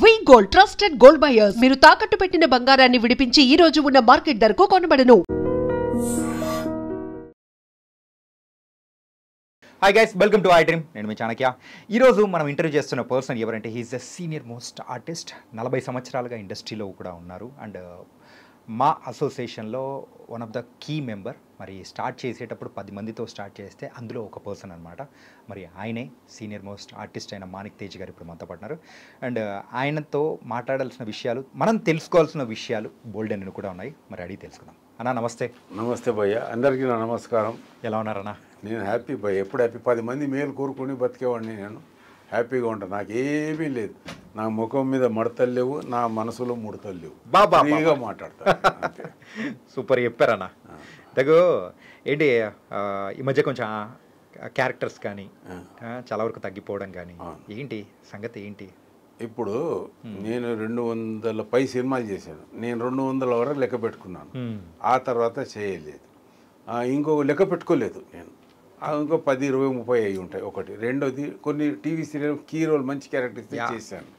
వి gold trusted gold buyers మీరు తాకట్టు పెట్టిన బంగారాన్ని విడిపించి ఈ రోజు ఉన్న మార్కెట్ ధరకు కొనబడును. Hi guys, welcome to iDream. నేను మీ చాణక్య. ఈరోజు మనం ఇంటర్వ్యూ చేస్తున్న పర్సన్ ఎవరంటే he's the senior most artist. 40 సంవత్సరాలుగా ఇండస్ట్రీలో కూడా ఉన్నారు అండ్ మా అసోసియేషన్లో one of the key member. మరి స్టార్ట్ చేసేటప్పుడు 10 మందితో స్టార్ట్ చేస్తే అందులో ఒక పర్సన్ అనమాట. మరి ఆయనే సీనియర్ మోస్ట్ ఆర్టిస్ట్ అయిన మాణిక్ తేజ్ గారు ఇప్పుడు మనతో పడుతున్నారు. అండ్ ఆయనతో మాట్లాడాల్సిన విషయాలు, మనం తెలుసుకోవాల్సిన విషయాలు బోల్డ్ అని కూడా ఉన్నాయి. మరి అడిగి తెలుసుకుందాం. అన్నా నమస్తే. నమస్తే భయ్య, అందరికీ నా నమస్కారం. ఎలా ఉన్నారన్నా? నేను హ్యాపీ భయ్య, ఎప్పుడు హ్యాపీ. 10 మంది మేలు కోరుకొని బతికేవాడిని. నేను హ్యాపీగా ఉంటాను. నాకేమీ లేదు. నా ముఖం మీద మడతలు లేవు, నా మనసులో ముడతలు లేవు. ఫ్రీగా మాట్లాడతాను. సూపర్ చెప్పారన్నా. దగ్గు ఏంటి ఈ మధ్య కొంచెం క్యారెక్టర్స్ కానీ చాలా వరకు తగ్గిపోవడం కానీ ఏంటి సంగతి ఏంటి? ఇప్పుడు నేను 200 పై సినిమాలు చేశాను. నేను 200 వరకు లెక్క పెట్టుకున్నాను. ఆ తర్వాత చేయలేదు. ఇంకొక లెక్క పెట్టుకోలేదు నేను. ఇంకో 10, 20, 30 అయి ఉంటాయి. ఒకటి. రెండోది కొన్ని టీవీ సీరియల్ కీ రోల్ మంచి క్యారెక్టర్స్ చేశాను.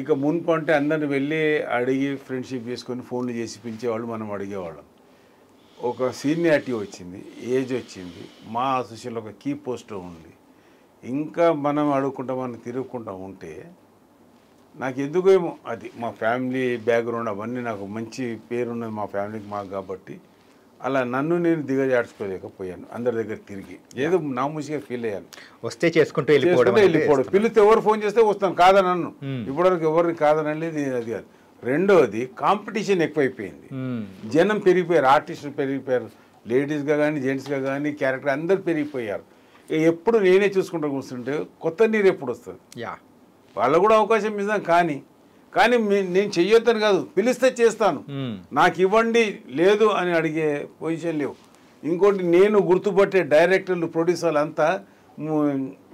ఇక మున్పు అంటే అందరిని వెళ్ళి అడిగి ఫ్రెండ్షిప్ చేసుకొని ఫోన్లు చేసి పిలిచేవాళ్ళు, మనం అడిగేవాళ్ళం. ఒక సీనియారిటీ వచ్చింది, ఏజ్ వచ్చింది, మా అసోసియేషన్లో ఒక కీ పోస్ట్ ఉంది. ఇంకా మనం అడుగుకుంటా మనం తిరుగుకుంటా ఉంటే నాకు ఎందుకేమో అది మా ఫ్యామిలీ బ్యాక్గ్రౌండ్ అవన్నీ నాకు మంచి పేరున్నది మా ఫ్యామిలీకి మాకు. కాబట్టి అలా నన్ను నేను దిగజాడ్చుకోలేకపోయాను. అందరి దగ్గర తిరిగి ఏదో నామూసిగా ఫీల్ అయ్యాను. వస్తే చేసుకుంటూ వెళ్ళిపోవడం. పిలిస్తే ఎవరు ఫోన్ చేస్తే వస్తాను, కాదనన్ను. ఇప్పటివరకు ఎవరిని కాదనలేదు. అది కాదు. రెండోది కాంపిటీషన్ ఎక్కువైపోయింది. జనం పెరిగిపోయారు, ఆర్టిస్టులు పెరిగిపోయారు. లేడీస్గా కానీ జెంట్స్గా కానీ క్యారెక్టర్ అందరు పెరిగిపోయారు. ఎప్పుడు నేనే చూసుకుంటూ కూర్చుంటే కొత్త నీరు ఎప్పుడు వస్తుంది? వాళ్ళకు కూడా అవకాశం ఇద్దాం. కానీ నేను చెయ్యొద్దని కాదు, పిలిస్తే చేస్తాను. నాకు ఇవ్వండి లేదు అని అడిగే పొజిషన్ లేవు. ఇంకోటి, నేను గుర్తుపట్టే డైరెక్టర్లు, ప్రొడ్యూసర్లు అంతా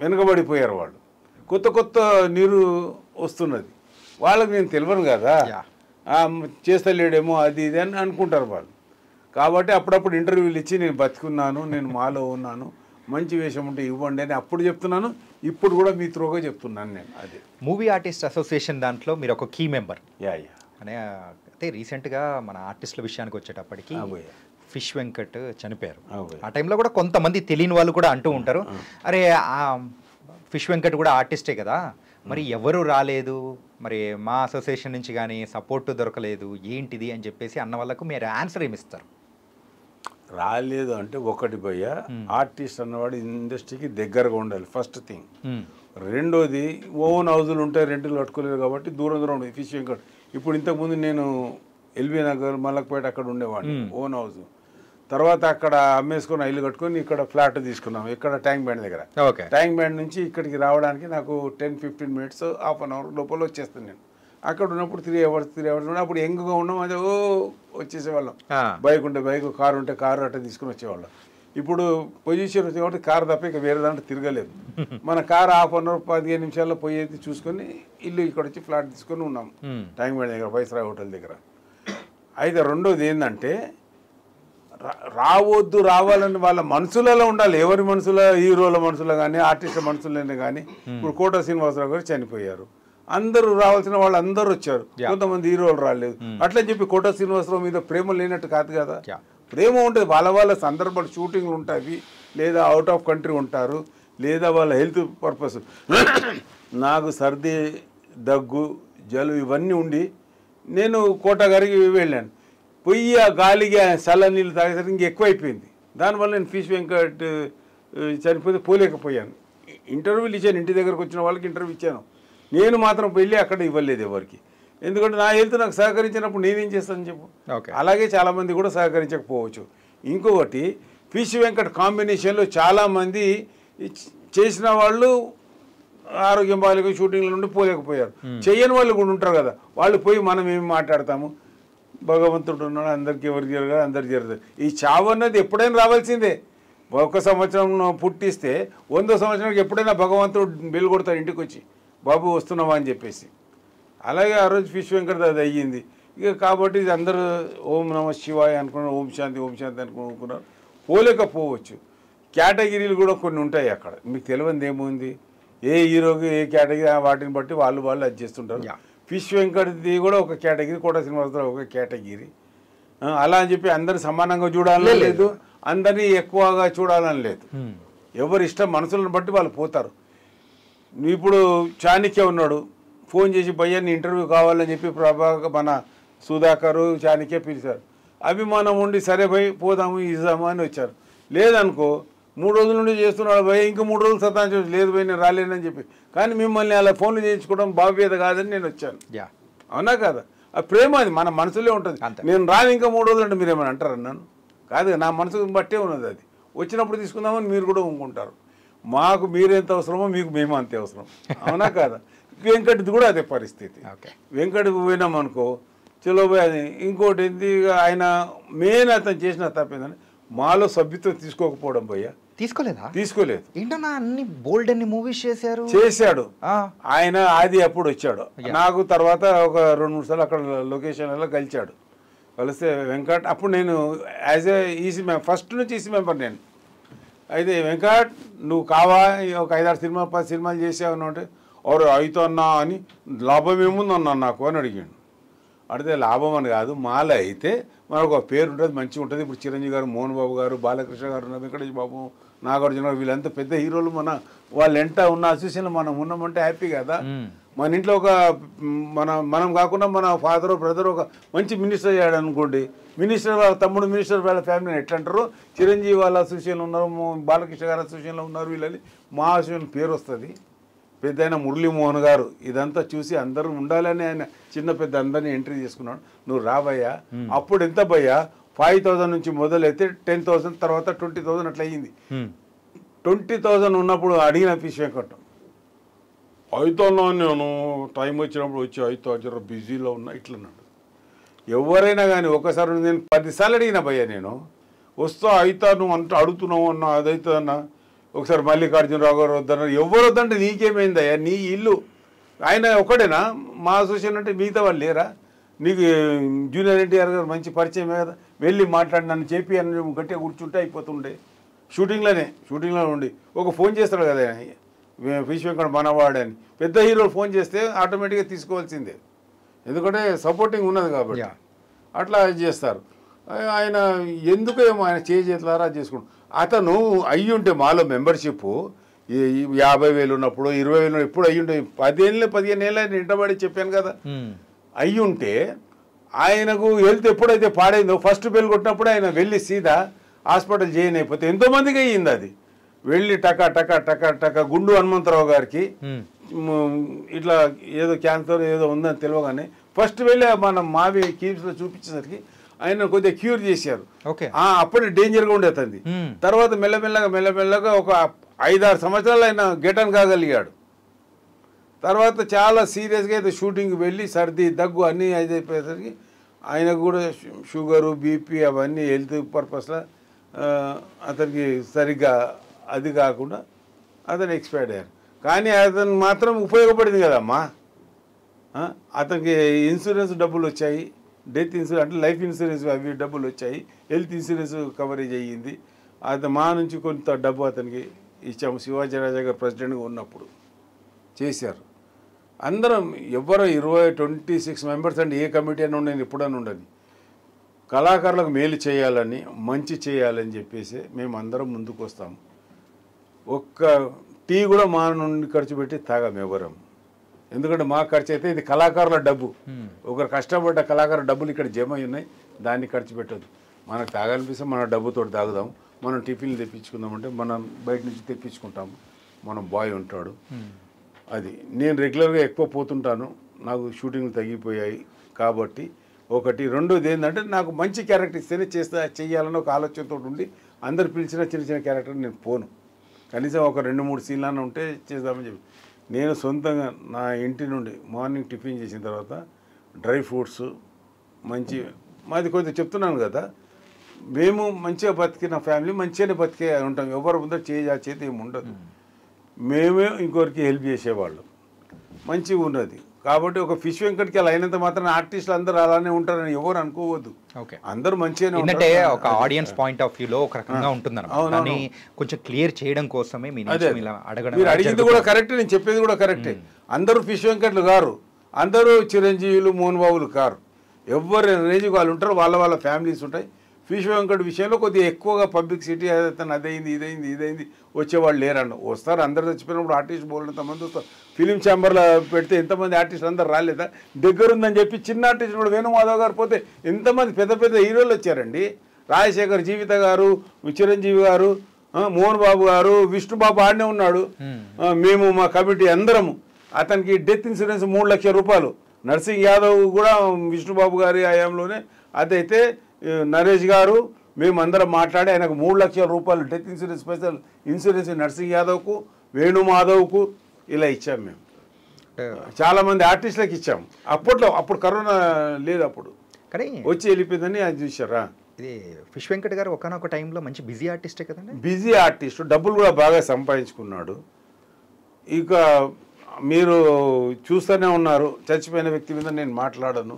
వెనుకబడిపోయారు. వాళ్ళు కొత్త నీరు వస్తున్నది. వాళ్ళకి నేను తెలియను కదా, చేస్తలేడేమో అది ఇది అని అనుకుంటారు వాళ్ళు. కాబట్టి అప్పుడప్పుడు ఇంటర్వ్యూలు ఇచ్చి నేను బతికున్నాను, నేను మాలో ఉన్నాను, మంచి వేషం ఉంటే ఇవ్వండి అని అప్పుడు చెప్తున్నాను. ఇప్పుడు కూడా మీ త్రోగా చెప్తున్నాను నేను. అదే మూవీ ఆర్టిస్ట్ అసోసియేషన్ దాంట్లో మీరు ఒక కీ మెంబర్. అనే అయితే రీసెంట్గా మన ఆర్టిస్టుల విషయానికి వచ్చేటప్పటికి ఫిష్ వెంకట్ చనిపోయారు. ఆ టైంలో కూడా కొంతమంది తెలియని వాళ్ళు కూడా అంటూ ఉంటారు, అరే ఫిష్ వెంకట్ కూడా ఆర్టిస్టే కదా, మరి ఎవరు రాలేదు, మరి మా అసోసియేషన్ నుంచి కానీ సపోర్ట్ దొరకలేదు ఏంటిది అని చెప్పేసి అన్న వాళ్ళకు మీరు ఆన్సర్ ఏమిస్తారు? రాలేదు అంటే ఒకటి భయ్య, ఆర్టిస్ట్ అన్నవాడు ఇండస్ట్రీకి దగ్గరగా ఉండాలి ఫస్ట్ థింగ్. రెండోది, ఓన్ హౌజులు ఉంటాయి, రెంట్లు కట్టుకోలేదు కాబట్టి దూరం ఉండేది. ఫిష్ వెంకట్ ఇప్పుడు ఇంతకుముందు నేను ఎల్బీ నగర్, మల్లక్పేట అక్కడ ఉండేవాడిని, ఓన్ హౌస్. తర్వాత అక్కడ అమ్మేసుకొని ఇల్లు కట్టుకొని ఇక్కడ ఫ్లాట్ తీసుకున్నాం, ఇక్కడ ట్యాంక్ బ్యాండ్ దగ్గర. ట్యాంక్ బ్యాండ్ నుంచి ఇక్కడికి రావడానికి నాకు 10-15 మినిట్స్, హాఫ్ అన్ అవర్ లోపల వచ్చేస్తాను. నేను అక్కడ ఉన్నప్పుడు 3 అవర్స్ అప్పుడు యంగ్గా ఉన్నాం. అదే వచ్చేసేవాళ్ళం. బైక్ ఉంటే బైక్, కారు ఉంటే కారు అట్లా తీసుకుని వచ్చేవాళ్ళం. ఇప్పుడు పొజిషన్ వచ్చే కాబట్టి కారు తప్ప ఇక వేరే దాంట్లో తిరగలేదు. మన కారు హాఫ్ అన్ అవర్ 15 నిమిషాల్లో పోయేది చూసుకొని ఇల్లు ఇక్కడ వచ్చి ఫ్లాట్ తీసుకొని ఉన్నాం ట్యాంక్ బ్యాండ్ దగ్గర, వైస్రాయ్ హోటల్ దగ్గర. అయితే రెండోది ఏంటంటే, రావాలని వాళ్ళ మనసులలో ఉండాలి. ఎవరి మనసులో, హీరోల మనసులో కానీ ఆర్టిస్టుల మనసులోనే కానీ. ఇప్పుడు కోట శ్రీనివాసరావు గారు చనిపోయారు, అందరూ రావాల్సిన వాళ్ళు అందరూ వచ్చారు, కొంతమంది హీరోలు రాలేదు. అట్లని చెప్పి కోట శ్రీనివాసరావు మీద ప్రేమ లేనట్టు కాదు కదా. ప్రేమ ఉంటుంది, వాళ్ళ సందర్భాలు, షూటింగ్లు ఉంటాయి, లేదా అవుట్ ఆఫ్ కంట్రీ ఉంటారు, లేదా వాళ్ళ హెల్త్ పర్పస్. నాకు సర్ది, దగ్గు, జలుబు ఇవన్నీ ఉండి నేను కోట గారికి వెళ్ళాను. పొయ్యి ఆ గాలికి చల్ల నీళ్ళు తాగేసరికి ఇంక ఎక్కువైపోయింది. దానివల్ల నేను ఫిష్ వెంకట్ చనిపోతే పోలేకపోయాను. ఇంటర్వ్యూలు ఇచ్చాను, ఇంటి దగ్గరకు వచ్చిన వాళ్ళకి ఇంటర్వ్యూ ఇచ్చాను. నేను మాత్రం వెళ్ళి అక్కడ ఇవ్వలేదు ఎవరికి. ఎందుకంటే నా హెల్త్ నాకు సహకరించినప్పుడు నేనేం చేస్తానని చెప్పు. అలాగే చాలామంది కూడా సహకరించకపోవచ్చు. ఇంకొకటి, ఫిష్ వెంకట్ కాంబినేషన్లో చాలామంది చేసిన వాళ్ళు ఆరోగ్యం బాగాలేక షూటింగ్ల నుండి పోలేకపోయారు. చెయ్యని వాళ్ళు కూడా ఉంటారు కదా, వాళ్ళు పోయి మనం ఏమి మాట్లాడతాము. భగవంతుడు ఉన్నాడు, అందరికి ఎవరికి జరగాలి, అందరికి జరుగుతుంది. ఈ చావు అన్నది ఎప్పుడైనా రావాల్సిందే. 1 సంవత్సరం పుట్టిస్తే 100వ సంవత్సరానికి ఎప్పుడైనా భగవంతుడు బెల్ కొడతాడు ఇంటికి వచ్చి, బాబు వస్తున్నావా అని చెప్పేసి. అలాగే ఆ రోజు ఫిష్ వెంకట్ అది అయ్యింది. ఇక కాబట్టి అందరూ ఓం నమ శివాయ అనుకున్నారు, ఓం శాంతి అనుకున్నారు. పోలేకపోవచ్చు. కేటగిరీలు కూడా కొన్ని ఉంటాయి అక్కడ, మీకు తెలియనిది ఏముంది. ఏ హీరోకి ఏ కేటగిరీ వాటిని బట్టి వాళ్ళు అది చేస్తుంటారు. ఫిష్ వెంకటది కూడా ఒక కేటగిరీ, కోట శ్రీనివాసరావు ఒక కేటగిరీ. అలా అని చెప్పి అందరు సమానంగా చూడాలని లేదు, అందరినీ ఎక్కువగా చూడాలని లేదు. ఎవరి ఇష్టం మనసులను బట్టి వాళ్ళు పోతారు. ఇప్పుడు చాణక్య ఉన్నాడు, ఫోన్ చేసి భయ్యాన్ని ఇంటర్వ్యూ కావాలని చెప్పి మన సుధాకరు చాణక్య పిలిచారు. అభిమానం ఉండి సరే భయ్ పోదాము ఇద్దాము అని వచ్చారు. లేదనుకో 3 రోజుల నుండి చేస్తున్నాడు భయ్, ఇంకా 3 రోజులు సతాయించు, లేదు భయ్ నేను రాలేనని చెప్పి. కానీ మిమ్మల్ని అలా ఫోన్లు చేయించుకోవడం భావ్యత కాదని నేను వచ్చాను. అవునా కదా? ఆ ప్రేమ అది మన మనసులో ఉంటుంది. నేను రాను ఇంకా 3 రోజులు అంటే మీరు ఏమైనా అంటారు అన్నాను కాదు, నా మనసు బట్టే ఉన్నది. అది వచ్చినప్పుడు తీసుకుందామని మీరు కూడా ఊరుకుంటారు. మాకు మీరెంత అవసరమో మీకు మేము అంతే అవసరం. అవునా కాదా? వెంకటిది కూడా అదే పరిస్థితి. వెంకటి పోయినాం అనుకో చలో పోయి. అది ఇంకోటి ఏంది, ఆయన మెయిన్ అతను చేసిన తప్పేందని మాలో సభ్యత్వం తీసుకోకపోవడం భయ్యా. తీసుకోలేదు. ఏంటన్నా అన్ని బోల్డ్ అన్ని మూవీస్ చేశాడు ఆయన. ఆది అప్పుడు వచ్చాడు నాకు తర్వాత ఒక 2-3 సార్లు అక్కడ లొకేషన్లలో కలిశాడు. కలిస్తే వెంకట్ అప్పుడు నేను as a EC member, first నుంచి ఈసీ మెంబర్ నేను. అయితే వెంకట్ నువ్వు కావా ఒక 5-6 సినిమాలు 10 సినిమాలు చేసావు అంటే ఎవరు అవుతా అన్నా అని, లాభం ఏముంది అన్నా నాకు అని అడిగాడు. అడిగితే లాభం అని కాదు, మాల అయితే మనకు ఒక పేరు ఉంటుంది, మంచిగా ఉంటుంది. ఇప్పుడు చిరంజీవి గారు, మోహన్ బాబు గారు, బాలకృష్ణ గారు, వెంకటేష్ బాబు, నాగార్జున గారు, వీళ్ళంతా పెద్ద హీరోలు. వాళ్ళ ఎంట ఉన్న అసోసియేషన్లో మనం ఉన్నామంటే హ్యాపీ కదా. మన ఇంట్లో ఒక మనం కాకుండా మన ఫాదర్ బ్రదర్ ఒక మంచి మినిస్టర్ అయ్యాడు అనుకోండి, మినిస్టర్ వాళ్ళ తమ్ముడు మినిస్టర్ వాళ్ళ ఫ్యామిలీని ఎట్లా అంటారు, చిరంజీవి వాళ్ళ అసోసియేషన్లో ఉన్నారు, బాలకృష్ణ గారు అసోసియేషన్లో ఉన్నారు, వీళ్ళని మా అసోసియేషన్ పేరు వస్తుంది. పెద్ద ఆయన మురళీమోహన్ గారు ఇదంతా చూసి అందరూ ఉండాలని ఆయన చిన్న పెద్ద అందరినీ ఎంట్రీ చేసుకున్నాడు. నువ్వు రాబయ్యా. అప్పుడు ఎంత భయ్యా 5,000 నుంచి మొదలైతే 10,000 తర్వాత 20,000 అట్లా అయ్యింది. 20,000 ఉన్నప్పుడు అడిగిన ఫిష్ వెంకట్ అవుతున్నా, నేను టైం వచ్చినప్పుడు వచ్చి అవుతా బిజీలో ఉన్నా ఇట్లా అన్నాడు. ఎవరైనా కానీ ఒకసారి నేను 10 సార్లు అడిగిన భయ్యా, నేను వస్తా అవుతా నువ్వు అంటూ అడుగుతున్నావు అన్నా, అదవుతుంది అన్నా. ఒకసారి మల్లికార్జునరావు గారు వద్దన్నారు. ఎవరు వద్దంటే నీకేమైందయ్యా, నీ ఇల్లు ఆయన ఒకడేనా మా అసోసియేషన్ అంటే మిగతా వాళ్ళు లేరా? నీకు జూనియర్ ఎన్టీఆర్ గారు మంచి పరిచయమే కదా, వెళ్ళి మాట్లాడి నన్ను చెప్పి అని గట్టిగా కూర్చుంటే అయిపోతుండే. షూటింగ్లో ఉండి ఒక ఫోన్ చేస్తాడు కదా ఫిష్ వెంకట్ మనవాడని, పెద్ద హీరోలు ఫోన్ చేస్తే ఆటోమేటిక్గా తీసుకోవాల్సిందే, ఎందుకంటే సపోర్టింగ్ ఉన్నది కాబట్టి. అట్లా చేస్తారు. ఆయన ఎందుకేమో ఆయన చేతులారా చేసుకుంటాడు. అతను అయ్యి ఉంటే మాలో మెంబర్షిప్ 50,000 ఉన్నప్పుడు 20,000 ఎప్పుడు అయ్యి ఉంటే 10-15 ఏళ్ళు ఆయన ఇంటబడి చెప్పాను కదా. అయ్యి ఉంటే ఆయనకు హెల్త్ ఎప్పుడైతే పాడైందో ఫస్ట్ బెల్ కొట్టినప్పుడు ఆయన వెళ్ళి సీదా హాస్పిటల్ జాయిన్ అయిపోతే ఎంతోమందికి అయ్యింది. అది వెళ్ళి టక గుండు హనుమంతరావు గారికి ఇట్లా ఏదో క్యాన్సర్ ఏదో ఉందని తెలియగానే ఫస్ట్ వెళ్ళి మనం మావి కీమ్స్లో చూపించేసరికి ఆయన కొద్దిగా క్యూర్ చేశారు. అప్పుడే డేంజర్గా ఉండేది. తర్వాత మెల్లమెల్లగా ఒక 5-6 సంవత్సరాలు ఆయన గెటన్ కాగలిగాడు. తర్వాత చాలా సీరియస్గా అయితే షూటింగ్కి వెళ్ళి సర్ది దగ్గు అన్నీ అయిపోయేసరికి ఆయనకు కూడా షుగరు బీపీ అవన్నీ హెల్త్ పర్పస్లో అతనికి సరిగ్గా అది కాకుండా అతను ఎక్స్పైర్డ్ అయ్యారు. కానీ అతను మాత్రం ఉపయోగపడింది కదమ్మా. అతనికి ఇన్సూరెన్స్ డబ్బులు వచ్చాయి, డెత్ ఇన్సూరెన్స్ అంటే లైఫ్ ఇన్సూరెన్స్ అవి డబ్బులు వచ్చాయి, హెల్త్ ఇన్సూరెన్స్ కవరేజ్ అయ్యింది. అది మా నుంచి కొంత డబ్బు అతనికి ఇచ్చాము. శివాజీ రాజా గారు ప్రెసిడెంట్గా ఉన్నప్పుడు చేశారు. అందరం ఎవరో 26 మెంబర్స్ అండి, ఏ కమిటీ అని ఉండని ఎప్పుడని ఉండని, కళాకారులకు మేలు చేయాలని మంచి చేయాలని చెప్పేసి మేము అందరం ముందుకు వస్తాము. ఒక్క టీ కూడా మా నుండి ఖర్చు పెట్టి తాగాము ఎవరం. ఎందుకంటే మా ఖర్చు అయితే ఇది కళాకారుల డబ్బు, ఒకరు కష్టపడ్డ కళాకారుల డబ్బులు ఇక్కడ జమ అయి ఉన్నాయి, దాన్ని ఖర్చు పెట్టద్దు. మనకు తాగాలనిపిస్తే మన డబ్బుతో తాగుదాం. మనం టిఫిన్లు తెప్పించుకుందామంటే మనం బయట నుంచి తెప్పించుకుంటాము, మన బాయ్ ఉంటాడు. అది నేను రెగ్యులర్గా ఎక్కువ పోతుంటాను, నాకు షూటింగ్లు తగ్గిపోయాయి కాబట్టి ఒకటి. రెండోది ఏంటంటే నాకు మంచి క్యారెక్టర్ ఇస్తేనే చెయ్యాలని ఒక ఆలోచనతో ఉండి అందరు పిలిచిన చిన్న క్యారెక్టర్ నేను పోను. కనీసం ఒక 2-3 సీన్లన్నా ఉంటే చేద్దామని చెప్పి నేను సొంతంగా నా ఇంటి నుండి మార్నింగ్ టిఫిన్ చేసిన తర్వాత డ్రై ఫ్రూట్స్ మంచి మాది కొద్దిగా చెప్తున్నాను కదా, మేము మంచిగా బతికిన ఫ్యామిలీ మంచిగానే బతికే ఉంటాం. ఎవరు ముందర చేతి ఏమి ఉండదు, మేమే ఇంకొకరికి హెల్ప్ చేసేవాళ్ళం, మంచిగా ఉన్నది. కాబట్టి ఒక ఫిష్ వెంకట్కి అలా అయినంత మాత్రం ఆర్టిస్టులు అందరూ అలానే ఉంటారని ఎవరు అనుకోవద్దు. అందరూ మంచిగానే అంటే ఒక ఆడియన్స్ పాయింట్ ఆఫ్ వ్యూలో ఒక రకంగా ఉంటుంది. కొంచెం క్లియర్ చేయడం కోసమే మీరు అడగడం. మీరు అడిగింది కూడా కరెక్టే, నేను చెప్పేది కూడా కరెక్టే. అందరూ ఫిష్ వెంకట్లు గారు, అందరూ చిరంజీవులు మోహన్ బాబులు కారు. ఎవరి రేంజ్కి వాళ్ళు ఉంటారు, వాళ్ళ ఫ్యామిలీస్ ఉంటాయి. విశ్వ వెంకట్ విషయంలో కొద్దిగా ఎక్కువగా పబ్లిసిటీ అతను అదైంది ఇదైంది వచ్చేవాళ్ళు లేరన్న. వస్తారు, అందరు చచ్చిపోయినప్పుడు ఆర్టిస్ట్ బోల్డ్ మంది వస్తారు. ఫిలిం ఛాంబర్లో పెడితే ఎంతమంది ఆర్టిస్టులు అందరు రాలేదా? దగ్గరుందని చెప్పి చిన్న ఆర్టిస్ట్ కూడా వేణుమాధవ్ గారు పోతే ఎంతమంది పెద్ద పెద్ద హీరోలు వచ్చారండి. రాజశేఖర్, జీవిత గారు, చిరంజీవి గారు, మోహన్ బాబు గారు, విష్ణుబాబు ఆడనే ఉన్నాడు. మేము మా కమిటీ అందరము. అతనికి డెత్ ఇన్సూరెన్స్ 3 లక్షల రూపాయలు. నర్సింగ్ యాదవ్ కూడా విష్ణుబాబు గారి హయాంలోనే. అదైతే నరేష్ గారు మేమందరం మాట్లాడి ఆయనకు 3 లక్షల రూపాయలు death insurance special insurance Narsing యాదవ్కు, వేణుమాధవ్కు ఇలా ఇచ్చాం. మేము చాలామంది ఆర్టిస్టులకు ఇచ్చాము. అప్పుడు కరోనా లేదు, అప్పుడు కానీ వచ్చి వెళ్ళిపోయిందని అది చూసారా. ఇది విశ్వ వెంకట్ గారు ఒకనొక టైంలో మంచి బిజీ ఆర్టిస్టే కదండి. బిజీ ఆర్టిస్ట్, డబ్బులు కూడా బాగా సంపాదించుకున్నాడు. ఇక మీరు చూస్తూనే ఉన్నారు, చచ్చిపోయిన వ్యక్తి మీద నేను మాట్లాడను,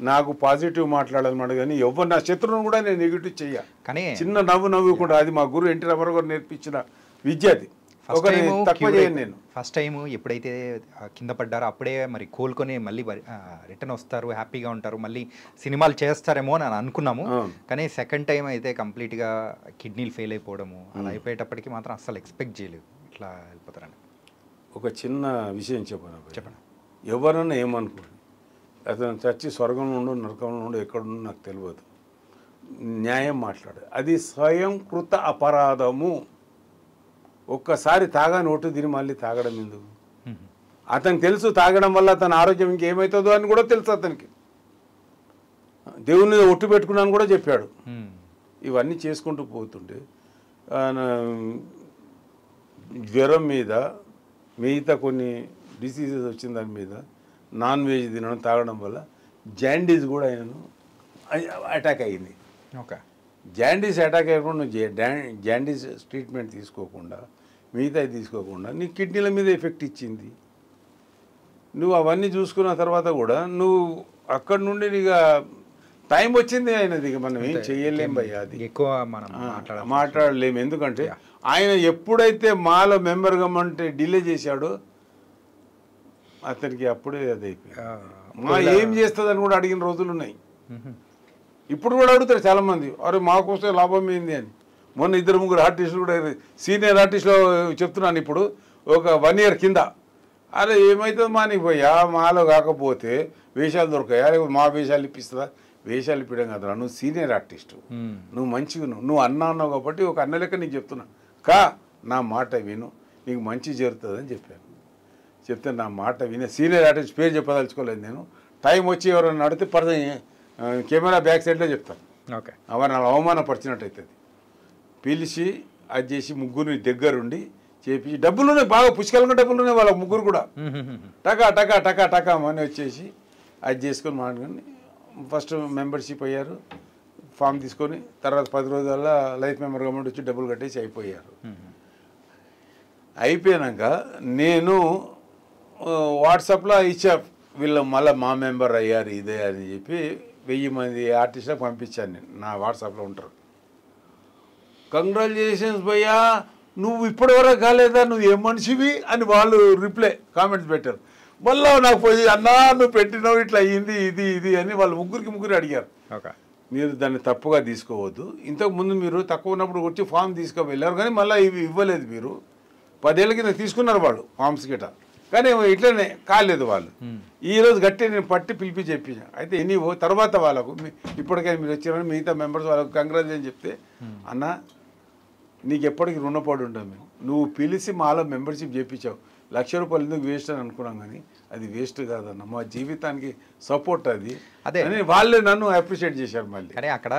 నాకు పాజిటివ్ మాట్లాడాలన్నమాట. కానీ ఎవరు నా శత్రువును కూడా నేను నెగిటివ్ చెయ్య. కానీ చిన్న నవ్వుకుంటా. అది మా గురువు ఎన్టీ రామారావు గారు నేర్పించిన విద్య. అది తక్కువ చేయను నేను. ఫస్ట్ టైం ఎప్పుడైతే కింద పడ్డారో అప్పుడే మరి కోలుకొని మళ్ళీ రిటర్న్ వస్తారు, హ్యాపీగా ఉంటారు, మళ్ళీ సినిమాలు చేస్తారేమో అని అనుకున్నాము. కానీ సెకండ్ టైం అయితే కంప్లీట్గా కిడ్నీలు ఫెయిల్ అయిపోవడము అలా అయిపోయేటప్పటికి మాత్రం అస్సలు ఎక్స్పెక్ట్ చేయలేదు ఇట్లా వెళ్ళిపోతారని. ఒక చిన్న విషయం చెప్పండి. ఎవరన్నా ఏమనుకోండి, అతను చచ్చి స్వర్గంలో ఉండు నరకంలో ఉండు ఎక్కడుండో నాకు తెలియదు. న్యాయం మాట్లాడు. అది స్వయంకృత అపరాధము. ఒక్కసారి తాగాని ఒట్టు తిని మళ్ళీ తాగడం ఎందుకు? అతనికి తెలుసు తాగడం వల్ల తన ఆరోగ్యం ఇంకేమవుతుందో అని కూడా తెలుసు అతనికి. దేవుని మీద ఒట్టు పెట్టుకున్నాను కూడా చెప్పాడు. ఇవన్నీ చేసుకుంటూ పోతుంటే జ్వరం మీద మిగతా కొన్ని డిసీజెస్ వచ్చిన దాని మీద నాన్ వెజ్ తినడం తాగడం వల్ల జాండీస్ కూడా ఆయనను అటాక్ అయ్యింది. ఓకే, జాండీస్ అటాక్ అయ్యకుండా జాండీస్ ట్రీట్మెంట్ తీసుకోకుండా మిగతా తీసుకోకుండా నీ కిడ్నీల మీద ఎఫెక్ట్ ఇచ్చింది. నువ్వు అవన్నీ చూసుకున్న తర్వాత కూడా నువ్వు అక్కడి నుండి ఇక టైం వచ్చింది ఆయనది. ఇక మనం ఏం చెయ్యలేం భయ్యా, అది ఎక్కువ మనం మాట్లాడలేము. ఎందుకంటే ఆయన ఎప్పుడైతే మాలో మెంబర్ గమ్మంటే డిలే చేశాడో అతనికి అప్పుడే అది అయిపోయింది. మా ఏం చేస్తుందని కూడా అడిగిన రోజులు ఉన్నాయి. ఇప్పుడు కూడా అడుగుతారు చాలామంది, అరే మాకోసం లాభం ఏంది అని. మొన్న 2-3 ఆర్టిస్టులు కూడా సీనియర్ ఆర్టిస్టులు చెప్తున్నాను. ఇప్పుడు ఒక 1 year కింద అరే ఏమవుతుంది మా నీకు పోయా, మాలో కాకపోతే వేషాలు దొరకాయా, లేకపోతే మా వేషాలు ఇప్పిస్తుందా? వేషాలు ఇప్పడం కదా, నువ్వు సీనియర్ ఆర్టిస్టు, నువ్వు మంచిగా నువ్వు అన్నావు కాబట్టి ఒక అన్న లెక్క నీకు చెప్తున్నా, నా మాట విను, నీకు మంచి జరుగుతుందని చెప్పాను. చెప్తే నా మాట వినే సీనియర్ ఆర్టిస్ట్ పేరు చెప్పదలుచుకోలేదు నేను. టైం వచ్చి ఎవరైనా అడిగితే కెమెరా బ్యాక్ సైడ్లో చెప్తాను. ఓకే, అవన్నీ అవమానపరిచినట్టు అవుతుంది. పిలిచి అది చేసి ముగ్గురు దగ్గరుండి చేపించి డబ్బులునే బాగా పుష్కలంగా డబ్బులునే వాళ్ళ ముగ్గురు కూడా టకా టకా టకా టకా అని వచ్చేసి అది చేసుకొని మాట్లాడుకొని ఫస్ట్ మెంబర్షిప్ అయ్యారు. ఫామ్ తీసుకొని తర్వాత 10 రోజుల్లో లైఫ్ మెంబర్ గవర్నమెంట్ వచ్చి డబ్బులు కట్టేసి అయిపోయారు. అయిపోయాక నేను వాట్సాప్లో ఇచ్చా, వీళ్ళు మళ్ళీ మా మెంబర్ అయ్యారు ఇదే అని చెప్పి 1000 మంది ఆర్టిస్టులకు పంపించాను నేను. నా వాట్సాప్లో ఉంటారు. కంగ్రాచులేషన్స్ భయ్యా, నువ్వు ఇప్పటివరకు కాలేదా, నువ్వు ఏం మనిషివి అని వాళ్ళు రిప్లై కామెంట్స్ పెట్టారు. మళ్ళీ నాకు పోయి అన్నా నువ్వు పెట్టినావు ఇట్లా అయ్యింది ఇది అని వాళ్ళు ముగ్గురు అడిగారు. మీరు దాన్ని తప్పుగా తీసుకోవద్దు. ఇంతకుముందు మీరు తక్కువ ఉన్నప్పుడు వచ్చి ఫామ్ తీసుకువెళ్ళారు, కానీ మళ్ళీ ఇవి ఇవ్వలేదు. మీరు 10 ఏళ్ళ కింద తీసుకున్నారు వాళ్ళు ఫామ్స్ గిట, కానీ ఇట్లనే కాలేదు వాళ్ళు. ఈరోజు గట్టి నేను పట్టి పిలిపి చెప్పించా. అయితే ఎనీవో తర్వాత వాళ్ళకు ఇప్పటికైనా మీరు వచ్చారని మిగతా మెంబర్స్ వాళ్ళకు కంగ్రాచులేషన్ చెప్తే, అన్న నీకు ఎప్పటికీ రుణపడి ఉంటాం మేము, నువ్వు పిలిచి మాలో మెంబర్షిప్ చేయించావు, 1,00,000 రూపాయలు ఎందుకు వేస్ట్ అని అనుకున్నాం, కానీ అది వేస్ట్ కాదన్న, మా జీవితానికి సపోర్ట్ అది అదే అని వాళ్ళే నన్ను అప్రిషియేట్ చేశారు. మళ్ళీ కానీ అక్కడ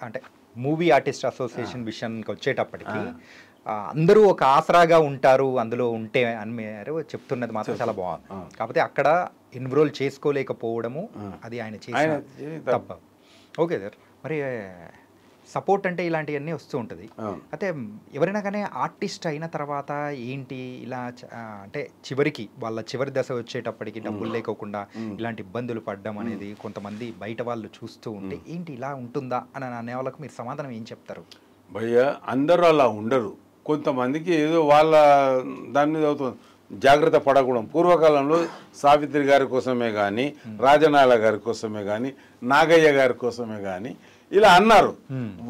అంటే మూవీ ఆర్టిస్ట్ అసోసియేషన్ విషయానికి వచ్చేటప్పటికి అందరూ ఒక ఆసరాగా ఉంటారు అందులో ఉంటే అని మీరు చెప్తున్నది మాత్రం చాలా బాగుంది. కాకపోతే అక్కడ ఇన్రోల్ చేసుకోలేకపోవడము అది ఆయన చేసిన తప్ప. ఓకే సార్, మరి సపోర్ట్ అంటే ఇలాంటివన్నీ వస్తూ ఉంటుంది. అయితే ఎవరైనా కానీ ఆర్టిస్ట్ అయిన తర్వాత ఏంటి ఇలా అంటే చివరికి వాళ్ళ చివరి దశ వచ్చేటప్పటికి డబ్బులు లేకోకుండా ఇలాంటి ఇబ్బందులు పడడం అనేది కొంతమంది బయట వాళ్ళు చూస్తూ ఉంటే ఏంటి ఇలా ఉంటుందా అని అనే వాళ్ళకు మీరు సమాధానం ఏం చెప్తారు? భయ్య అందరూ అలా ఉండరు. కొంతమందికి ఏదో వాళ్ళ దాని మీద అవుతుంది. జాగ్రత్త పడకూడదు. పూర్వకాలంలో సావిత్రి గారి కోసమే కానీ, రాజనాల గారి కోసమే కానీ, నాగయ్య గారి కోసమే కానీ ఇలా అన్నారు.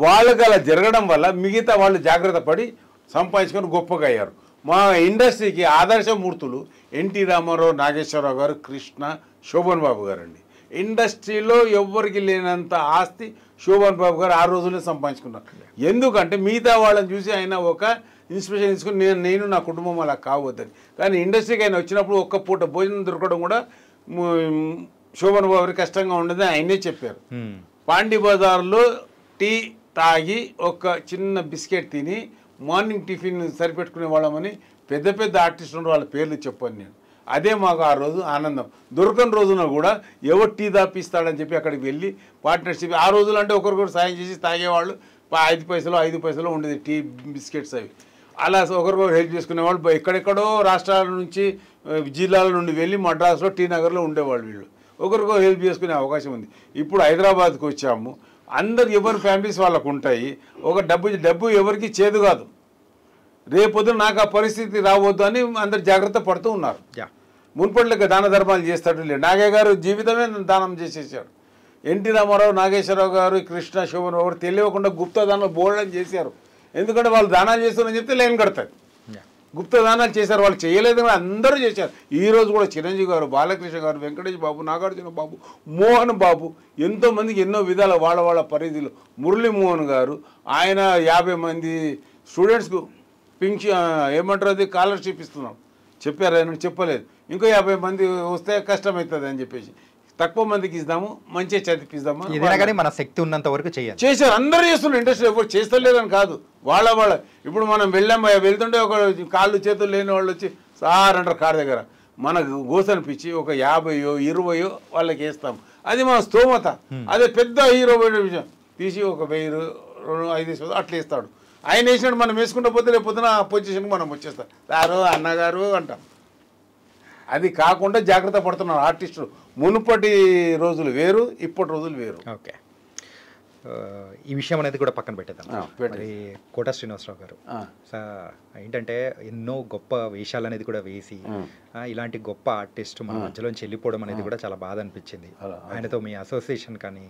వాళ్ళకి అలా జరగడం వల్ల మిగతా వాళ్ళు జాగ్రత్త పడి సంపాదించుకొని గొప్పగా అయ్యారు. మా ఇండస్ట్రీకి ఆదర్శమూర్తులు ఎన్టీ రామారావు, నాగేశ్వరరావు గారు, కృష్ణ, శోభన్ బాబు గారు అండి. ఇండస్ట్రీలో ఎవ్వరికి లేనంత ఆస్తి శోభన్ బాబు గారు ఆ రోజుల్లో సంపాదించుకున్నారు. ఎందుకంటే మిగతా వాళ్ళని చూసి ఆయన ఒక ఇన్స్పిరేషన్ తీసుకుని నేను నా కుటుంబం అలా కావద్దని. కానీ ఇండస్ట్రీకి ఆయన వచ్చినప్పుడు ఒక్క పూట భోజనం దొరకడం కూడా శోభన్ బాబు గారికి కష్టంగా ఉండదని ఆయనే చెప్పారు. పాండి బజార్లో టీ తాగి ఒక చిన్న బిస్కెట్ తిని మార్నింగ్ టిఫిన్ సరిపెట్టుకునే వాళ్ళమని పెద్ద పెద్ద ఆర్టిస్టులు వాళ్ళ పేర్లు చెప్పాను నేను. అదే మాకు ఆ రోజు ఆనందం. దొరకని రోజున కూడా ఎవరు టీ దాపిస్తాడని చెప్పి అక్కడికి వెళ్ళి పార్ట్నర్షిప్. ఆ రోజులు అంటే ఒకరికొకరు సాయం చేసి తాగేవాళ్ళు. 5 పైసలు ఉండేది టీ బిస్కెట్స్ అవి. అలా ఒకరికొకరు హెల్ప్ చేసుకునేవాళ్ళు. ఎక్కడెక్కడో రాష్ట్రాల నుంచి జిల్లాల నుండి వెళ్ళి మద్రాసులో టీ నగర్లో ఉండేవాళ్ళు వీళ్ళు. ఒకరికొకరు హెల్ప్ చేసుకునే అవకాశం ఉంది. ఇప్పుడు హైదరాబాద్కి వచ్చాము. అందరు ఎవరి ఫ్యామిలీస్ వాళ్ళకు ఉంటాయి. ఒక డబ్బు ఎవరికి చేదు కాదు. రేపొద్దున నాకు ఆ పరిస్థితి రావద్దు అని అందరు జాగ్రత్త పడుతూ ఉన్నారు. మున్పట్లకి దాన ధర్మాలు చేస్తాడు లేదు. నాగయ్య గారు జీవితమే దానం చేసేసాడు. ఎన్టీ రామారావు, నాగేశ్వరరావు గారు, కృష్ణ, శోభన్ గారు తెలియకుండా గుప్త దానాలు బోల్డని చేశారు. ఎందుకంటే వాళ్ళు దానాలు చేస్తారని చెప్తే లైన్ కడతారు. గుప్త దానాలు చేశారు. వాళ్ళు చేయలేదు కానీ అందరూ చేశారు. ఈరోజు కూడా చిరంజీవి గారు, బాలకృష్ణ గారు, వెంకటేష్ బాబు, నాగార్జున బాబు, మోహన్ బాబు ఎంతోమందికి ఎన్నో విధాల వాళ్ళ పరిధిలో. మురళీ మోహన్ గారు ఆయన 50 మంది స్టూడెంట్స్కు ఏమంటారు అది స్కాలర్షిప్ ఇస్తున్నాం చెప్పారు. ఆయన చెప్పలేదు. ఇంకో 50 మంది వస్తే కష్టమవుతుంది అని చెప్పేసి తక్కువ మందికి ఇద్దాము, మంచిగా చదివిద్దాము. కానీ మన శక్తి ఉన్నంత వరకు చేశారు. అందరూ చేస్తున్నారు. ఇండస్ట్రీ ఎవరు చేస్తలేదని కాదు. వాళ్ళ ఇప్పుడు మనం వెళ్తుంటే ఒక కాళ్ళు చేతులు లేని వాళ్ళు వచ్చి సార్ అంటారు కారు దగ్గర. మనకు గోసనిపించి ఒక 50 20 వాళ్ళకి వేస్తాం. అది మన స్తోమత. అదే పెద్ద హీరో విషయం తీసి ఒక 1000 500 అట్లా వేస్తాడు. ఆయన వేసినట్టు మనం వేసుకుంటూ పోతే రేపు పొద్దున పొజిషన్కి మనం వచ్చేస్తాం. సారు అన్నగారు అంటాం. అది కాకుండా జాగ్రత్త పడుతున్నారు ఆర్టిస్టులు. మునుపటి రోజులు వేరు, ఇప్పటి రోజులు వేరు. ఓకే, ఈ విషయం అనేది కూడా పక్కన పెట్టేద్దాం. మరి కోట శ్రీనివాసరావు గారు ఏంటంటే ఎన్నో గొప్ప వేషాలు అనేది కూడా వేసి ఇలాంటి గొప్ప ఆర్టిస్ట్ మన మధ్యలోంచి వెళ్ళిపోవడం అనేది కూడా చాలా బాధ అనిపించింది. ఆయనతో మీ అసోసియేషన్ కానీ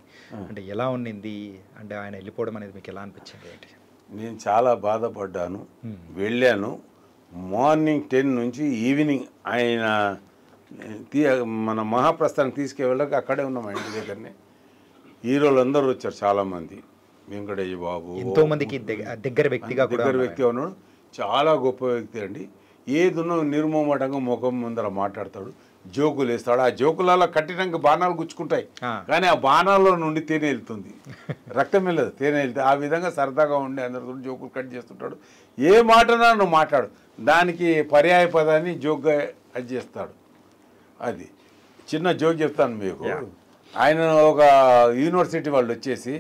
అంటే ఎలా ఉండింది, అంటే ఆయన వెళ్ళిపోవడం అనేది మీకు ఎలా అనిపించింది ఏంటి? నేను చాలా బాధపడ్డాను. వెళ్ళాను. మార్నింగ్ 10 నుంచి ఈవినింగ్ ఆయన మన మహాప్రస్థానికి తీసుకెళ్ళక అక్కడే ఉన్నాం. మా ఇంటి దగ్గరనే హీరోలు అందరూ వచ్చారు. చాలామంది. వెంకటేష్ బాబు ఎంతోమందికి దగ్గర వ్యక్తిగా ఉన్నాడు. చాలా గొప్ప వ్యక్తి అండి. ఏదున్నా నిర్మోమటంగా ముఖం ముందర మాట్లాడతాడు, జోకులు వేస్తాడు. ఆ జోకులలో కఠినంగా బాణాలు గుచ్చుకుంటాయి కానీ ఆ బాణాల్లో నుండి తేనె వెళ్తుంది, రక్తం వెళ్ళదు, తేనె వెళ్తే. ఆ విధంగా సరదాగా ఉండి అందరితో జోకులు కట్ చేస్తుంటాడు. ఏ మాటనా నువ్వు మాట్లాడు, దానికి పర్యాయ పదాన్ని జోక్గా అది చేస్తాడు. అది చిన్న జోక్ చెప్తాను మీకు. ఆయన ఒక యూనివర్సిటీ వాళ్ళు వచ్చేసి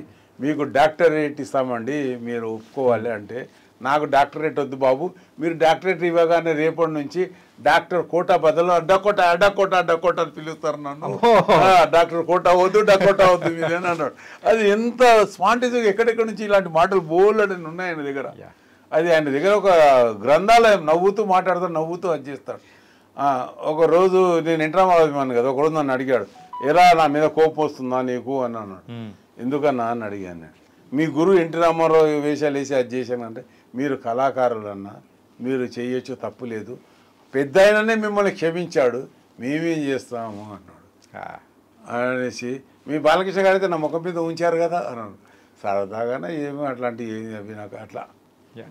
మీకు డాక్టరేట్ ఇస్తామండి మీరు ఒప్పుకోవాలి అంటే, నాకు డాక్టరేట్ వద్దు బాబు, మీరు డాక్టరేట్ ఇవ్వగానే రేపటి నుంచి డాక్టర్ కోటా బదులు అడ్డకోట అని పిలుస్తారు నన్ను. డాక్టర్ కోటా వద్దు, డకోటా వద్దు మీరేని అన్నాడు. అది ఎంత స్పాంటిజ్గా ఎక్కడెక్కడి నుంచి ఇలాంటి మాటలు బోల్డని ఉన్నాయి ఆయన దగ్గర. అది ఆయన దగ్గర ఒక గ్రంథాలయం. నవ్వుతూ మాట్లాడుతూ నవ్వుతూ అది చేస్తాడు. ఒక రోజు నేను ఇంటర్మాభిమాను కదా, ఒకరోజు నన్ను అడిగాడు, ఎరా నా మీద కోపం వస్తుందా నీకు అని అన్నాడు. ఎందుకన్నా అని అడిగాను. మీ గురువు ఎన్టీ రామారావు వేషాలు వేసి అది చేశానంటే, మీరు కళాకారులన్నా మీరు చేయొచ్చు, తప్పు లేదు, పెద్ద ఆయననే మిమ్మల్ని క్షమించాడు, మేమేం చేస్తాము అన్నాడు. అనేసి మీ బాలకృష్ణ గారు అయితే నా ముఖం మీద ఉంచారు కదా అన్నాడు. సరదాగానే ఏమి అట్లాంటివి అవి నాకు అట్లా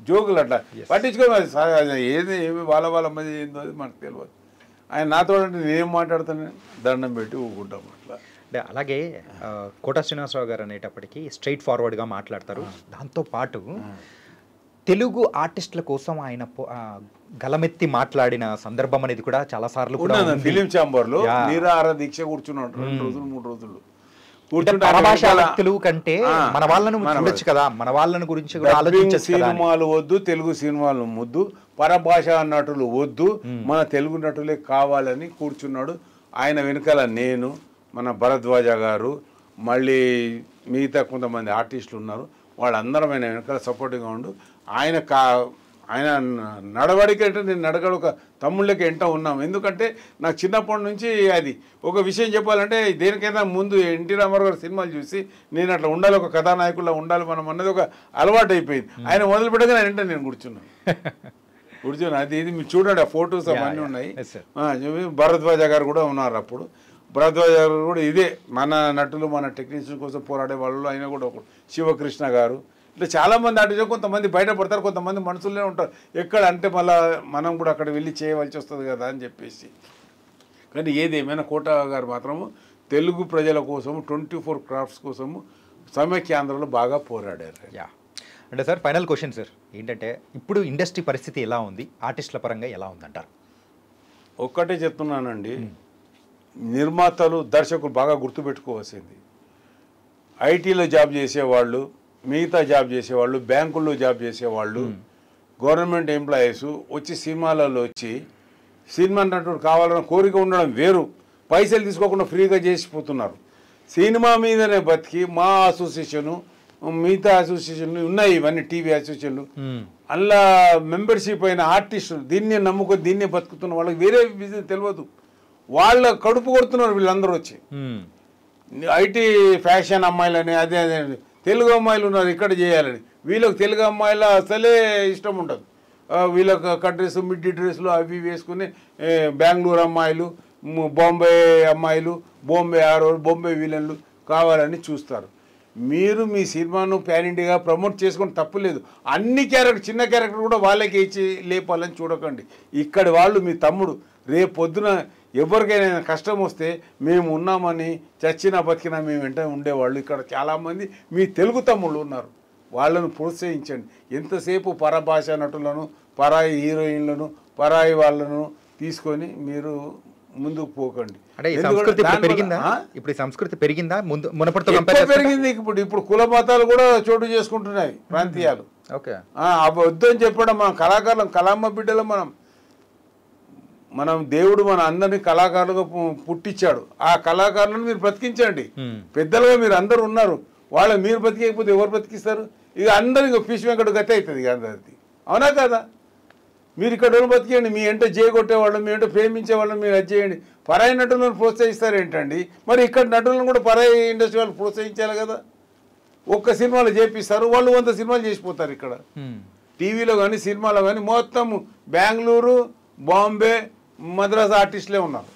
జోకులు అట్లా పట్టించుకోవాలి. ఏమి వాళ్ళ మధ్య ఏందో అది మనకు తెలియదు. ఆయన నాతో అంటే నేనేం మాట్లాడుతాను, దండం పెట్టి ఊకుంటాం అట్లా. అంటే అలాగే కోట శ్రీనివాసరావు గారు అనేటప్పటికీ స్ట్రైట్ ఫార్వర్డ్గా మాట్లాడతారు. దాంతోపాటు తెలుగు ఆర్టిస్టుల కోసం ఆయన గలమెత్తి మాట్లాడిన సందర్భం అనేది కూడా చాలా సార్లు కూడా ఫిలిం ఛాంబర్లో నిరాహార దీక్ష కూర్చున్నాడు 2 రోజులు 3 రోజులు. పరభాషా వ్యక్తులు కంటే మన వాళ్ళను చూడొచ్చు కదా, మన వాళ్ళని గురించి కూడా ఆలోచించొచ్చు కదా. సినిమాలు వద్దు, తెలుగు సినిమాలు ముద్దు, పరభాషా నటులు వద్దు, మన తెలుగు నటులే కావాలని కూర్చున్నాడు. ఆయన వెనకాల నేను, మన భరద్వాజ గారు, మళ్ళీ మిగతా కొంతమంది ఆర్టిస్టులు ఉన్నారు. వాళ్ళందరం ఆయన వెనకాల సపోర్టింగ్గా ఉండు. ఆయన ఆయన నడవడిక అంటే నేను నడగడు ఒక తమ్ముళ్ళకి ఎంట ఉన్నాం. ఎందుకంటే నాకు చిన్నప్పటి నుంచి అది ఒక విషయం చెప్పాలంటే దేనికైనా ముందు ఎన్టీ రామారావు గారు సినిమాలు చూసి నేను అట్లా ఉండాలి, ఒక కథానాయకుల్లో ఉండాలి మనం అన్నది ఒక అలవాటు అయిపోయింది. ఆయన మొదలు పెట్టగా నేను కూర్చున్నాను. అది ఇది మీరు చూడండి, ఆ ఫొటోస్ అవన్నీ ఉన్నాయి. భరద్వాజ గారు కూడా ఉన్నారు అప్పుడు. భరద్వాజ గారు కూడా ఇదే మన నటులు మన టెక్నీషియన్ కోసం పోరాడే వాళ్ళు. ఆయన కూడా ఒకడు. శివకృష్ణ గారు ఇట్లా చాలామంది ఆర్టిస్టులు కొంతమంది బయటపడతారు, కొంతమంది మనసులోనే ఉంటారు. ఎక్కడ అంటే మళ్ళీ మనం కూడా అక్కడ వెళ్ళి చేయవలసి వస్తుంది కదా అని చెప్పేసి. కానీ ఏదేమైనా కోట గారు మాత్రము తెలుగు ప్రజల కోసము 24 క్రాఫ్ట్స్ కోసము సమైక్యాంధ్రలో బాగా పోరాడారు. యా అంటే సార్ ఫైనల్ క్వశ్చన్ సార్ ఏంటంటే ఇప్పుడు ఇండస్ట్రీ పరిస్థితి ఎలా ఉంది, ఆర్టిస్టుల పరంగా ఎలా ఉందంటారు? ఒక్కటే చెప్తున్నానండి, నిర్మాతలు దర్శకులు బాగా గుర్తుపెట్టుకోవాల్సింది, ఐటీలో జాబ్ చేసేవాళ్ళు, మిగతా జాబ్ చేసేవాళ్ళు, బ్యాంకుల్లో జాబ్ చేసేవాళ్ళు, గవర్నమెంట్ ఎంప్లాయీస్ వచ్చి సినిమాలలో వచ్చి సినిమా నటుడు కావాలన్న కోరిక ఉండడం వేరు, పైసలు తీసుకోకుండా ఫ్రీగా చేసిపోతున్నారు. సినిమా మీదనే బతికి మా అసోసియేషను మిగతా అసోసియేషన్లు ఉన్నాయి, ఇవన్నీ టీవీ అసోసియేషన్లు, అలా మెంబర్షిప్ అయిన ఆర్టిస్టులు దీన్నే నమ్ముకొని దీన్నే బతుకుతున్న వాళ్ళకి వేరే బిజినెస్ తెలియదు. వాళ్ళ కడుపు కొడుతున్నారు వీళ్ళందరూ వచ్చి. ఐటీ ఫ్యాషన్ అమ్మాయిలని అదే అదే తెలుగు అమ్మాయిలు ఉన్నారు ఇక్కడ చేయాలని, వీళ్ళకి తెలుగు అమ్మాయిల అసలే ఇష్టం ఉండదు. వీళ్ళకి కట్ డ్రెస్ మిడ్డీ డ్రెస్లు అవి వేసుకుని బెంగళూరు అమ్మాయిలు, బాంబే అమ్మాయిలు, బాంబే విలన్లు కావాలని చూస్తారు. మీరు మీ సినిమాను ప్యాన్ ఇండియాగా ప్రమోట్ చేసుకొని తప్పులేదు. అన్ని క్యారెక్టర్ చిన్న క్యారెక్టర్ కూడా వాళ్ళకి ఇచ్చి లేపాలని చూడకండి. ఇక్కడి వాళ్ళు మీ తమ్ముడు రేపు పొద్దున ఎవరికైనా కష్టం వస్తే మేము ఉన్నామని చచ్చినా బతికినా మేము వెంట ఉండేవాళ్ళు. ఇక్కడ చాలామంది మీ తెలుగు తమ్ముళ్ళు ఉన్నారు, వాళ్ళను ప్రోత్సహించండి. ఎంతసేపు పరభాష నటులను, పరాయి హీరోయిన్లను, పరాయి వాళ్ళను తీసుకొని మీరు ముందుకు పోకండి. ఇప్పుడు సంస్కృతి పెరిగిందా? పెరిగింది. ఇప్పుడు కుల మతాలు కూడా చోటు చేసుకుంటున్నాయి ప్రాంతీయాలు. వద్దు అని చెప్పడం మనం కళాకారులం, కళామ్మ బిడ్డలు మనం దేవుడు మన అందరినీ కళాకారులుగా పుట్టించాడు. ఆ కళాకారులను మీరు బ్రతికించండి. పెద్దలుగా మీరు అందరూ ఉన్నారు, వాళ్ళని మీరు బతికేయకపోతే ఎవరు బ్రతికిస్తారు? ఇక అందరికి ఫిష్ వెంకట గతి అవుతుంది ఇక అందరిది. అవునా కదా? మీరు ఇక్కడ బతికేయండి. మీ ఎంట చేయగొట్టేవాళ్ళం, మీ ఎంట ప్రేమించేవాళ్ళం మీరు అది చేయండి. పరాయి నటులను ప్రోత్సహిస్తారు ఏంటండి? మరి ఇక్కడ నటులను కూడా పరాయి ఇండస్ట్రీ వాళ్ళు ప్రోత్సహించాలి కదా. ఒక్క సినిమాలు చేపిస్తారు, వాళ్ళు 100 సినిమాలు చేసిపోతారు. ఇక్కడ టీవీలో కానీ సినిమాలో కానీ మొత్తం బెంగళూరు, బాంబే, మద్రాస్ ఆర్టిస్టులే ఉన్నారు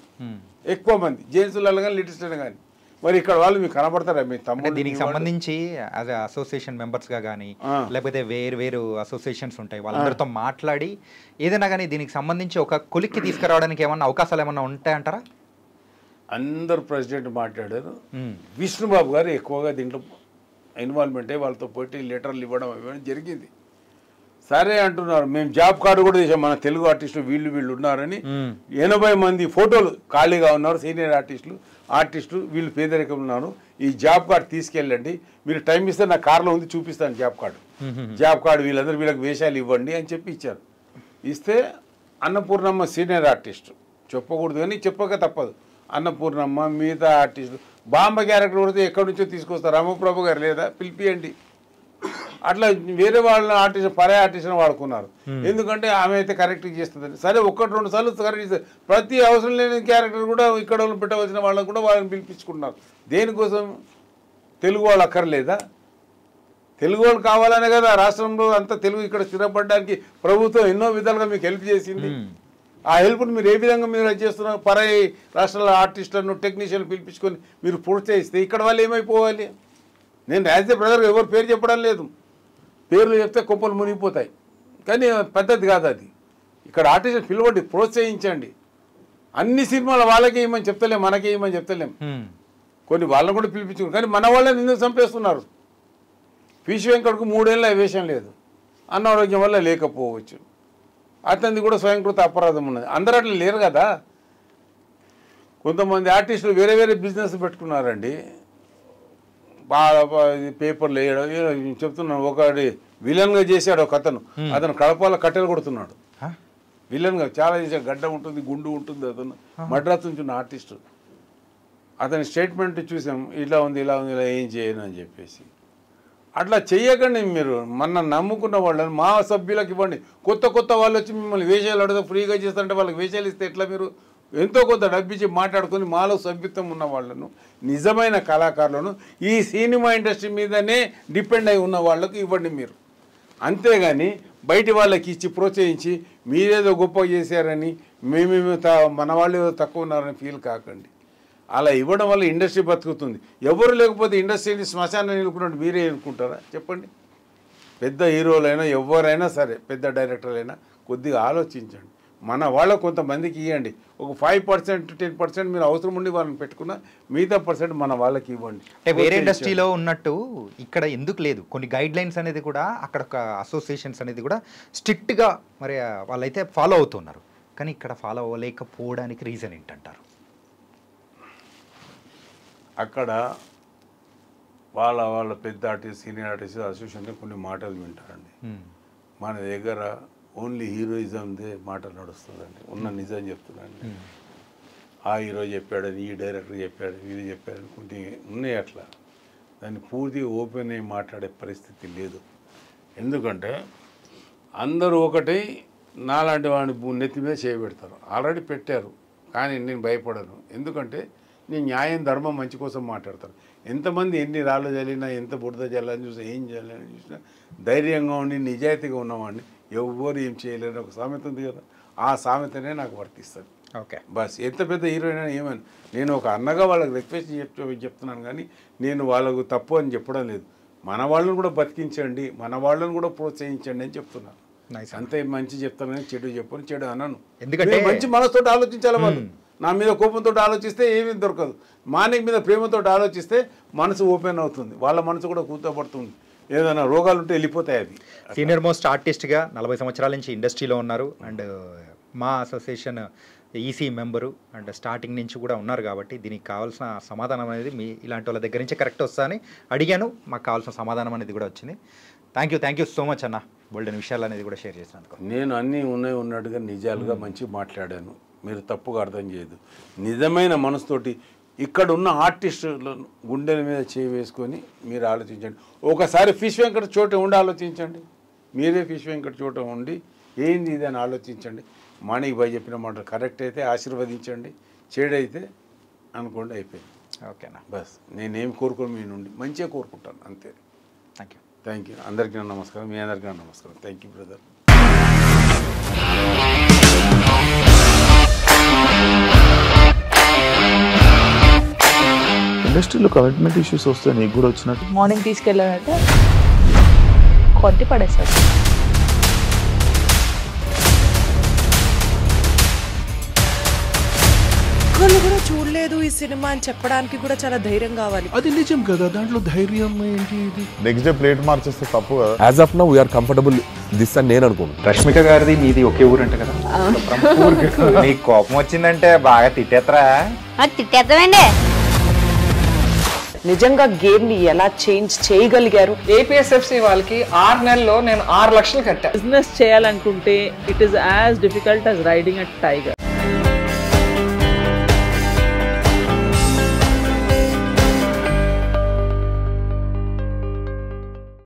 ఎక్కువ మంది, జెంట్స్లలో కానీ లేటెస్ట్లో కానీ. మరి ఇక్కడ వాళ్ళు మీకు కనబడతారా మీ తమ్ముడు? దీనికి సంబంధించి యాజ్ అసోసియేషన్ మెంబర్స్గా కానీ లేకపోతే వేరు అసోసియేషన్స్ ఉంటాయి, వాళ్ళందరితో మాట్లాడి ఏదైనా కానీ దీనికి సంబంధించి ఒక కొలిక్కి తీసుకురావడానికి ఏమన్నా అవకాశాలు ఏమన్నా ఉంటాయంటారా? అందరు ప్రెసిడెంట్ మాట్లాడారు. విష్ణుబాబు గారు ఎక్కువగా దీంట్లో ఇన్వాల్వ్మెంట్ అయ్యి వాళ్ళతో పోటీ లెటర్లు ఇవ్వడం జరిగింది. సరే అంటున్నారు, మేము జాబ్ కార్డు కూడా చేసాం, మన తెలుగు ఆర్టిస్టులు వీళ్ళు ఉన్నారని 80 మంది ఫోటోలు ఖాళీగా ఉన్నారు, సీనియర్ ఆర్టిస్టులు వీళ్ళు పేదరికం ఉన్నారు. ఈ జాబ్ కార్డు తీసుకెళ్ళండి, మీరు టైం ఇస్తే నా కార్లో ఉంది చూపిస్తాను జాబ్ కార్డు వీళ్ళకి వేషాలు ఇవ్వండి అని చెప్పి ఇచ్చారు. ఇస్తే అన్నపూర్ణమ్మ సీనియర్ ఆర్టిస్టు, చెప్పకూడదు కానీ చెప్పక తప్పదు, అన్నపూర్ణమ్మ మిగతా ఆర్టిస్టులు, బాంబ క్యారెక్టర్ కొడితే ఎక్కడి నుంచో తీసుకొస్తారు, రామప్రభు గారు లేదా పిలిపియండి. అట్లా వేరే వాళ్ళ ఆర్టిస్ట్ పరాయి ఆర్టిస్ట్ని వాడుకున్నారు. ఎందుకంటే ఆమె అయితే కరెక్ట్ చేస్తుందని. సరే 1-2 సార్లు కరెక్ట్ చేస్తారు. ప్రతి అవసరం లేని క్యారెక్టర్ కూడా ఇక్కడ పెట్టవలసిన వాళ్ళని కూడా వాళ్ళని పిలిపించుకుంటున్నారు. దేనికోసం? తెలుగు వాళ్ళు అక్కర్లేదా? తెలుగు వాళ్ళు కావాలనే కదా రాష్ట్రంలో అంతా తెలుగు ఇక్కడ స్థిరపడడానికి ప్రభుత్వం ఎన్నో విధాలుగా మీకు హెల్ప్ చేసింది. ఆ హెల్ప్ను మీరు ఏ విధంగా మీరు చేస్తున్నారు? పరాయి రాష్ట్రాల ఆర్టిస్టులను టెక్నీషియన్లు పిలిపించుకొని మీరు ప్రోత్సహిస్తే ఇక్కడ వాళ్ళు ఏమైపోవాలి? నేను యాజ్ ఏ బ్రదర్ ఎవరు పేరు చెప్పడం లేదు, పేర్లు చెప్తే కుప్పలు మునిగిపోతాయి, కానీ పద్ధతి కాదు అది. ఇక్కడ ఆర్టిస్ట్ పిలవండి, ప్రోత్సహించండి. అన్ని సినిమాలు వాళ్ళకే ఇవ్వమని చెప్తలేం, మనకే ఇవ్వమని చెప్తలేం. కొన్ని వాళ్ళని కూడా పిలిపించుకున్నారు, కానీ మన వాళ్ళని ఎందుకు చంపేస్తున్నారు? ఫిష్ వెంకటకు 3 ఏళ్ళ వేషం లేదు, అనారోగ్యం వల్ల లేకపోవచ్చు, అతనిది కూడా స్వయంకృత అపరాధం ఉన్నది. అందరూ అట్లా లేరు కదా. కొంతమంది ఆర్టిస్టులు వేరే బిజినెస్ పెట్టుకున్నారండి. పేపర్లు వేయడం చెప్తున్నాను. ఒకటి విలన్గా చేశాడు ఒక అతను కడపలో కట్టెలు కొడుతున్నాడు. విలన్గా చాలా చేశాడు. గడ్డ ఉంటుంది, గుండు ఉంటుంది. అతను మద్రాసు నుంచి ఉన్న ఆర్టిస్టు. అతని స్టేట్మెంట్ చూసాం, ఇలా ఉంది ఇలా ఏం చేయను అని చెప్పేసి. అట్లా చెయ్యకండి. మీరు మన నమ్ముకున్న వాళ్ళని మా సభ్యులకు ఇవ్వండి. కొత్త వాళ్ళు వచ్చి మిమ్మల్ని వేషాలు అడిగితే ఫ్రీగా చేస్తారంటే వాళ్ళకి వేషాలు ఇస్తే ఎట్లా? మీరు ఎంతో కొంత డబ్బిచ్చి మాట్లాడుకొని మాలో సభ్యత్వం ఉన్న వాళ్ళను, నిజమైన కళాకారులను, ఈ సినిమా ఇండస్ట్రీ మీదనే డిపెండ్ అయి ఉన్న వాళ్ళకు ఇవ్వండి మీరు. అంతేగాని బయటి వాళ్ళకి ఇచ్చి ప్రోత్సహించి మీరేదో గొప్ప చేశారని మేమేమో మన వాళ్ళు ఏదో తక్కువ ఉన్నారని ఫీల్ కాకండి. అలా ఇవ్వడం వల్ల ఇండస్ట్రీ బతుకుతుంది. ఎవరు లేకపోతే ఇండస్ట్రీని శ్మశానం నిలుపుకున్నట్టు మీరే అనుకుంటారా చెప్పండి? పెద్ద హీరోలైనా ఎవరైనా సరే, పెద్ద డైరెక్టర్లైనా కొద్దిగా ఆలోచించండి. మన వాళ్ళ కొంతమందికి ఇవ్వండి. ఒక 5% 10% మీరు అవసరం ఉండి వాళ్ళని పెట్టుకున్న, మిగతా % మన వాళ్ళకి ఇవ్వండి. అంటే వేరే ఇండస్ట్రీలో ఉన్నట్టు ఇక్కడ ఎందుకు లేదు? కొన్ని గైడ్ లైన్స్ అనేది కూడా అక్కడ అసోసియేషన్స్ అనేది కూడా స్ట్రిక్ట్గా మరి వాళ్ళైతే ఫాలో అవుతున్నారు. కానీ ఇక్కడ ఫాలో అవ్వలేకపోవడానికి రీజన్ ఏంటంటారు? అక్కడ వాళ్ళ పెద్ద ఆర్టిస్ట్, సీనియర్ ఆర్టిస్ట్ అసోసియేషన్ కొన్ని మాటలు వింటారండి. మన దగ్గర ఓన్లీ హీరోయిజందే మాటలు నడుస్తుందండి. ఉన్న నిజం చెప్తున్నాండి. ఆ హీరో చెప్పాడని, ఈ డైరెక్టర్ చెప్పాడు, ఇది చెప్పాడని కొన్ని ఉన్నాయి. అట్లా దాన్ని పూర్తిగా ఓపెన్ అయ్యి మాట్లాడే పరిస్థితి లేదు. ఎందుకంటే అందరూ ఒకటి నాలాంటి వాడిని నెత్తి మీద చేయబెడతారు. ఆల్రెడీ పెట్టారు, కానీ నేను భయపడను. ఎందుకంటే నేను న్యాయం, ధర్మం, మంచి కోసం మాట్లాడతాను. ఎంతమంది ఎన్ని రాళ్ళు చల్లినా, ఎంత బురద చల్లని చూసినా, ఏం చేయాలని చూసినా ధైర్యంగా ఉండి నిజాయితీగా ఉన్నవాడిని ఎవరు ఏం చేయలేరు. ఒక సామెత ఉంది కదా, ఆ సామెతనే నాకు వర్తిస్తుంది. Okay, bus. ఎంత పెద్ద హీరోయిన్ అయినా ఏమైనా నేను ఒక అన్నగా వాళ్ళకి రిక్వెస్ట్ చెప్తున్నాను, కానీ నేను వాళ్ళకు తప్పు అని చెప్పడం లేదు. మన వాళ్ళని కూడా బతికించండి, మన వాళ్ళని కూడా ప్రోత్సహించండి అని చెప్తున్నాను. అంతే, మంచి చెప్తాను కానీ చెడు చెప్పని, చెడు అన్నాను. ఎందుకంటే మంచి మనసుతో ఆలోచించాలి. వాళ్ళు నా మీద కోపంతో ఆలోచిస్తే ఏమీ దొరకదు. మానిక మీద ప్రేమతో ఆలోచిస్తే మనసు ఓపెన్ అవుతుంది, వాళ్ళ మనసు కూడా కూర్చోబడుతుంది. ఏదైనా రోగాలు ఉంటే వెళ్ళిపోతాయి. అది సీనియర్ మోస్ట్ ఆర్టిస్ట్గా 40 సంవత్సరాల నుంచి ఇండస్ట్రీలో ఉన్నారు. అండ్ మా association EC member and starting నుంచి కూడా ఉన్నారు. కాబట్టి దీనికి కావాల్సిన సమాధానం అనేది మీ ఇలాంటి వాళ్ళ దగ్గర నుంచి కరెక్ట్ వస్తుందని అడిగాను. మాకు కావాల్సిన సమాధానం అనేది కూడా వచ్చింది. థ్యాంక్ యూ సో మచ్ అన్న, బోల్డెన్ విషయాలు అనేది కూడా షేర్ చేసినందుకు. నేను అన్నీ ఉన్నట్టుగా నిజాలుగా మంచిగా మాట్లాడాను. మీరు తప్పుగా అర్థం చేయదు. నిజమైన మనసుతోటి ఇక్కడ ఉన్న ఆర్టిస్టులను గుండెల మీద చేయి వేసుకొని మీరు ఆలోచించండి. ఒకసారి ఫిష్ వెంకట చోట ఉండి ఆలోచించండి. మీరే ఫిష్ వెంకట చోట ఉండి ఏంది ఇది అని ఆలోచించండి. మాణిక్ భాయ్ చెప్పిన మాట కరెక్ట్ అయితే ఆశీర్వదించండి, చెడైతే అనుకోండి, అయిపోయింది. ఓకేనా, బస్. నేనేం కోరుకోను, మీ నుండి మంచిగా కోరుకుంటాను, అంతే. Thank you. అందరికీ నమస్కారం. మీ అందరికీ నమస్కారం. Thank you brother. ఇండస్ట్రీలో కమిట్మెంట్ ఇష్యూస్ వస్తే నీకు కూడా వచ్చినట్టు? మార్నింగ్ తీసుకెళ్ళాడంటే కొట్టి పడేస్తాడు. ఒక్కళ్ళు కూడా చూడలేదు ఈ సినిమా అని చెప్పడానికి కూడా చాలా ధైర్యం కావాలి. అది నిజం కదా, దాంట్లో ధైర్యం ఏంటి? ఇది నెక్స్ట్ డే ప్లేట్ మార్చేస్తే తప్పు కదా. As of now we are comfortable this అని నేను అనుకుంటున్నాను. రష్మిక గారిది మీది ఒకే ఊరు అంట కదా? మీకు కోపం వచ్చిందంటే బాగా తిట్టేత్తరా? తిట్టేద్దామండి. నిజంగా గేమ్ ని ఎలా చేంజ్ చేయగలిగారు? ఏపీఎస్ఎఫ్సి వాళ్ళకి 6 నెలల్లో నేను 6 లక్షలు కట్టా. బిజినెస్ చేయాలనుకుంటే it is as difficult as riding a tiger.